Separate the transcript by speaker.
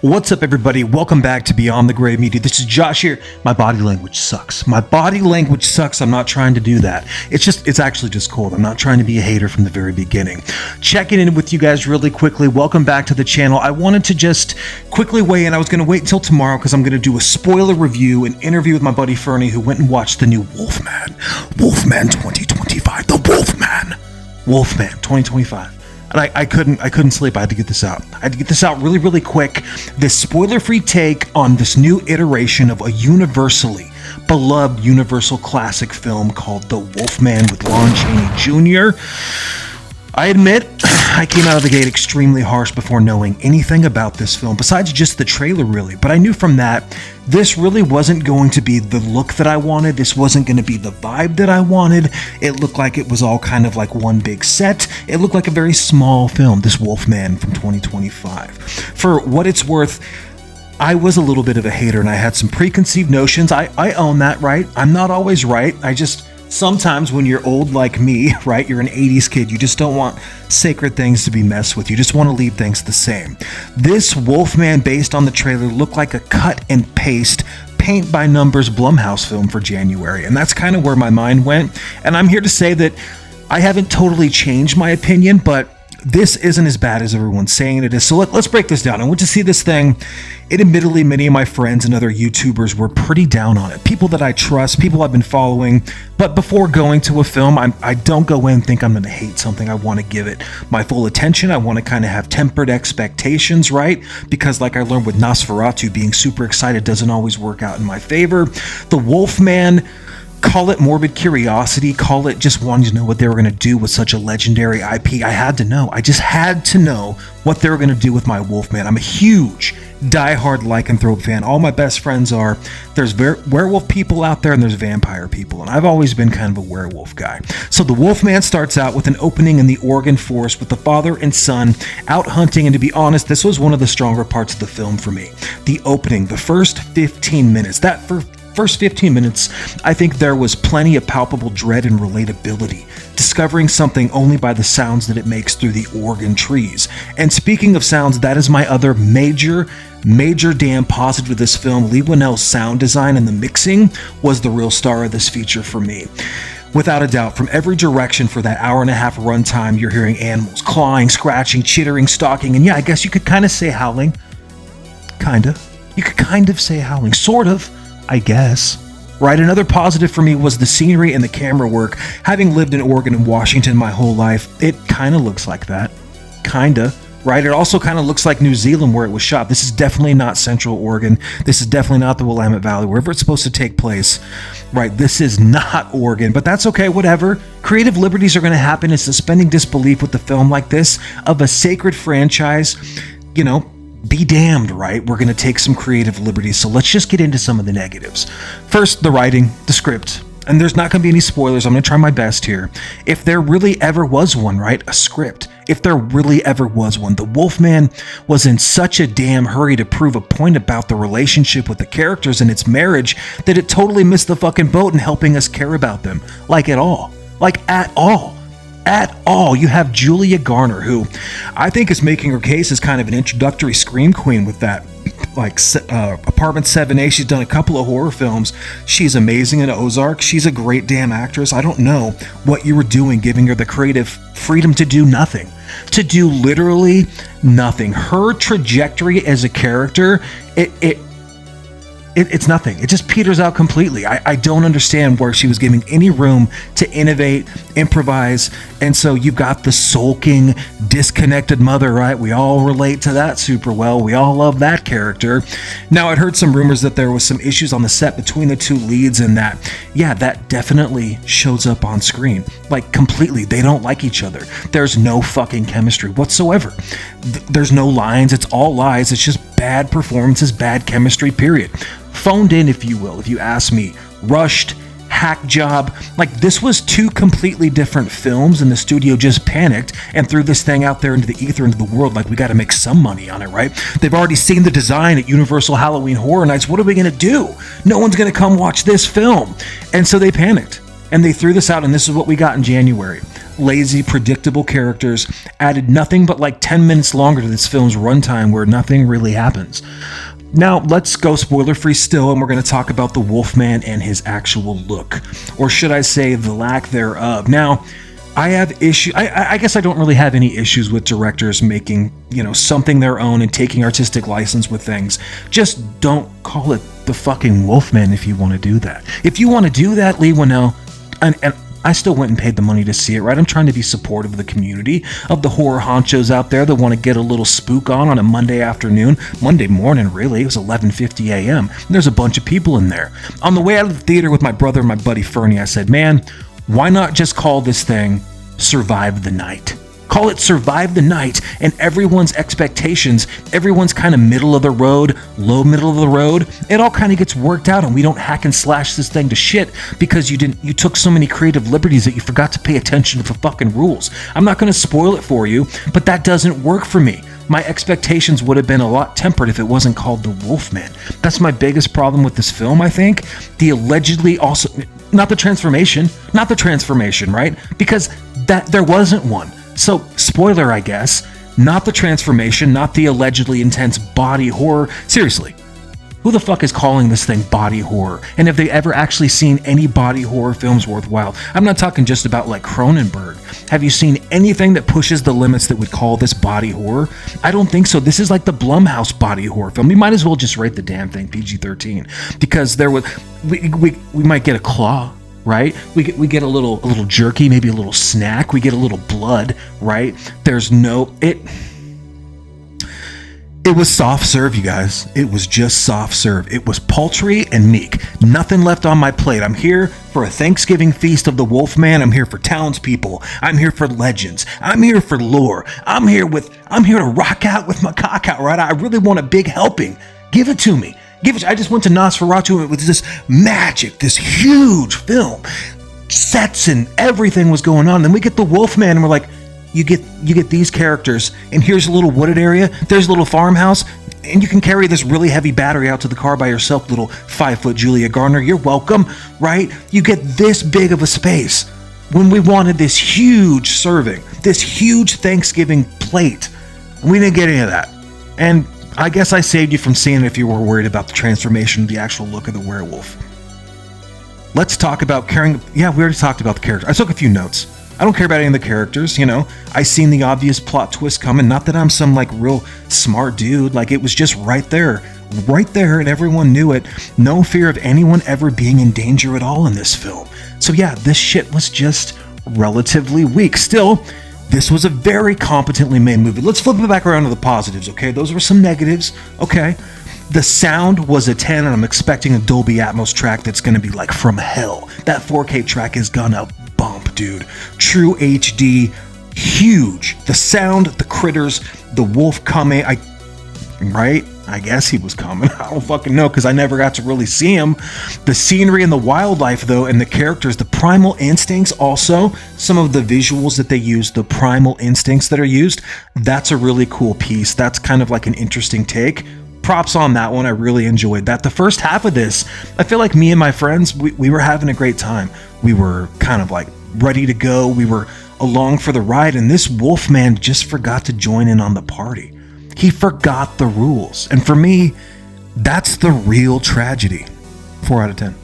Speaker 1: What's up, everybody? Welcome back to Beyond the Grave Media. This is Josh here. My body language sucks. I'm not trying to do that. It's actually just cold. I'm not trying to be a hater from the very beginning. Checking in with you guys really quickly. Welcome back to the channel. I wanted to just quickly weigh in. I was going to wait until tomorrow because I'm going to do a spoiler review, an interview with my buddy Fernie, who went and watched the new Wolfman 2025. The Wolfman 2025. And I couldn't sleep. I had to get this out. I had to get this out really quick. This spoiler-free take on this new iteration of a universally beloved Universal classic film called The Wolfman with Lon Chaney Jr. I admit, I came out of the gate extremely harsh before knowing anything about this film, besides just the trailer, really. But I knew from that, this really wasn't going to be the look that I wanted. This wasn't going to be the vibe that I wanted. It looked like it was all kind of like one big set. It looked like a very small film, this Wolfman from 2025. For what it's worth, I was a little bit of a hater and I had some preconceived notions. I own that, right? I'm not always right. Sometimes when you're old like me, right, you're an 80s kid, you just don't want sacred things to be messed with. You just want to leave things the same. This Wolfman, based on the trailer, looked like a cut and paste, paint by numbers Blumhouse film for January. And that's kind of where my mind went. And I'm here to say that I haven't totally changed my opinion, but this isn't as bad as everyone's saying it is. So let's break this down. I went to see this thing. Admittedly, many of my friends and other YouTubers were pretty down on it. People that I trust, people I've been following. But before going to a film, I don't go in and think I'm going to hate something. I want to give it my full attention. I want to kind of have tempered expectations, right? Because like I learned with Nosferatu, being super excited doesn't always work out in my favor. The Wolfman, call it morbid curiosity, call it just wanting to know what they were going to do with such a legendary IP. I had to know. I just had to know what they were going to do with my Wolfman. I'm a huge diehard lycanthrope fan. All my best friends are. There's werewolf people out there and there's vampire people, and I've always been kind of a werewolf guy. So the Wolfman starts out with an opening in the Oregon forest with the father and son out hunting, and to be honest, this was one of the stronger parts of the film for me. The opening, the first 15 minutes, First 15 minutes, I think there was plenty of palpable dread and relatability, discovering something only by the sounds that it makes through the Oregon trees. And speaking of sounds, that is my other major damn positive of this film. Lee Winnell's sound design and the mixing was the real star of this feature for me. Without a doubt, from every direction for that hour and a half runtime, you're hearing animals clawing, scratching, chittering, stalking, and yeah, I guess you could kind of say howling. You could kind of say howling, sort of. I guess. Right, another positive for me was the scenery and the camera work. Having lived in Oregon and Washington my whole life, it kind of looks like that. Right? It also kind of looks like New Zealand where it was shot. This is definitely not Central Oregon. This is definitely not the Willamette Valley, wherever it's supposed to take place. Right, this is not Oregon, but that's okay, whatever. Creative liberties are going to happen in suspending disbelief with the film like this of a sacred franchise. You know, be damned, right? We're going to take some creative liberties, so let's just get into some of the negatives. First, the writing, the script. And there's not going to be any spoilers. I'm going to try my best here. If there really ever was one, right? A script. If there really ever was one. The Wolfman was in such a damn hurry to prove a point about the relationship with the characters and its marriage that it totally missed the fucking boat in helping us care about them. Like at all. You have Julia Garner, who I think is making her case as kind of an introductory scream queen with that, Apartment 7A. She's done a couple of horror films. She's amazing in Ozark. She's a great damn actress. I don't know what you were doing giving her the creative freedom to do nothing. To do literally nothing. Her trajectory as a character, it's nothing. It just peters out completely. I don't understand where she was giving any room to innovate, improvise, and so you've got the sulking, disconnected mother, right? We all relate to that super well. We all love that character. Now, I'd heard some rumors that there was some issues on the set between the two leads, and that definitely shows up on screen. Like, completely. They don't like each other. There's no fucking chemistry whatsoever. There's no lines. It's all lies. It's just bad performances, bad chemistry, period. Phoned in, if you will, if you ask me. Rushed, hack job. Like, this was two completely different films, and the studio just panicked and threw this thing out there into the ether, into the world, like, we got to make some money on it, right? They've already seen the design at Universal Halloween Horror Nights. What are we going to do? No one's going to come watch this film. And so they panicked, and they threw this out, and this is what we got in January. lazy, predictable characters added nothing but like 10 minutes longer to this film's runtime where nothing really happens. Now, let's go spoiler-free still, and we're going to talk about the Wolfman and his actual look. Or should I say, the lack thereof. Now, I have issues. I guess I don't really have any issues with directors making, something their own and taking artistic license with things. Just don't call it the fucking Wolfman if you want to do that. If you want to do that, Lee Winnell, and I still went and paid the money to see it, right? I'm trying to be supportive of the community, of the horror honchos out there that want to get a little spook on a Monday afternoon, Monday morning, really. It was 11:50 a.m. There's a bunch of people in there. On the way out of the theater with my brother and my buddy Fernie, I said, man, why not just call this thing Survive the Night? Call it Survive the Night, and everyone's expectations, everyone's kind of middle of the road, low middle of the road, it all kind of gets worked out, and we don't hack and slash this thing to shit because you took so many creative liberties that you forgot to pay attention to the fucking rules. I'm not going to spoil it for you, but that doesn't work for me. My expectations would have been a lot tempered if it wasn't called the Wolfman. That's my biggest problem with this film, I think. The allegedly also, not the transformation, right? Because that there wasn't one. So, spoiler, I guess, not the transformation, not the allegedly intense body horror. Seriously, who the fuck is calling this thing body horror? And have they ever actually seen any body horror films worthwhile? I'm not talking just about like Cronenberg. Have you seen anything that pushes the limits that would call this body horror? I don't think so. This is like the Blumhouse body horror film. We might as well just rate the damn thing PG-13 because we might get a claw. Right? We get a little jerky, maybe a little snack. We get a little blood, right? It was soft serve, you guys. It was just soft serve. It was paltry and meek. Nothing left on my plate. I'm here for a Thanksgiving feast of the Wolfman. I'm here for townspeople. I'm here for legends. I'm here for lore. I'm here to rock out with my cock out, right? I really want a big helping. Give it to me. I just went to Nosferatu and it was this magic, this huge film. Sets and everything was going on. Then we get the Wolfman and we're like, you get these characters and here's a little wooded area, there's a little farmhouse, and you can carry this really heavy battery out to the car by yourself, little 5-foot Julia Garner. You're welcome, right? You get this big of a space when we wanted this huge serving, this huge Thanksgiving plate. We didn't get any of that. And I guess I saved you from seeing it if you were worried about the transformation, the actual look of the werewolf. Let's talk about caring. Yeah, we already talked about the character. I took a few notes. I don't care about any of the characters, I seen the obvious plot twist coming. Not that I'm some like real smart dude. Like it was just right there, and everyone knew it. No fear of anyone ever being in danger at all in this film. So yeah, this shit was just relatively weak. Still, this was a very competently made movie. Let's flip it back around to the positives, okay? Those were some negatives, okay? The sound was a 10, and I'm expecting a Dolby Atmos track that's gonna be like from hell. That 4K track is gonna bump, dude. True HD, huge. The sound, the critters, the wolf coming, right? I guess he was coming. I don't fucking know because I never got to really see him. The scenery and the wildlife, though, and the characters, the primal instincts also, some of the visuals that they use, the primal instincts that are used, that's a really cool piece. That's kind of like an interesting take. Props on that one. I really enjoyed that. The first half of this, I feel like me and my friends, we were having a great time. We were kind of like ready to go. We were along for the ride, and this Wolfman just forgot to join in on the party. He forgot the rules. And for me, that's the real tragedy. 4 out of 10.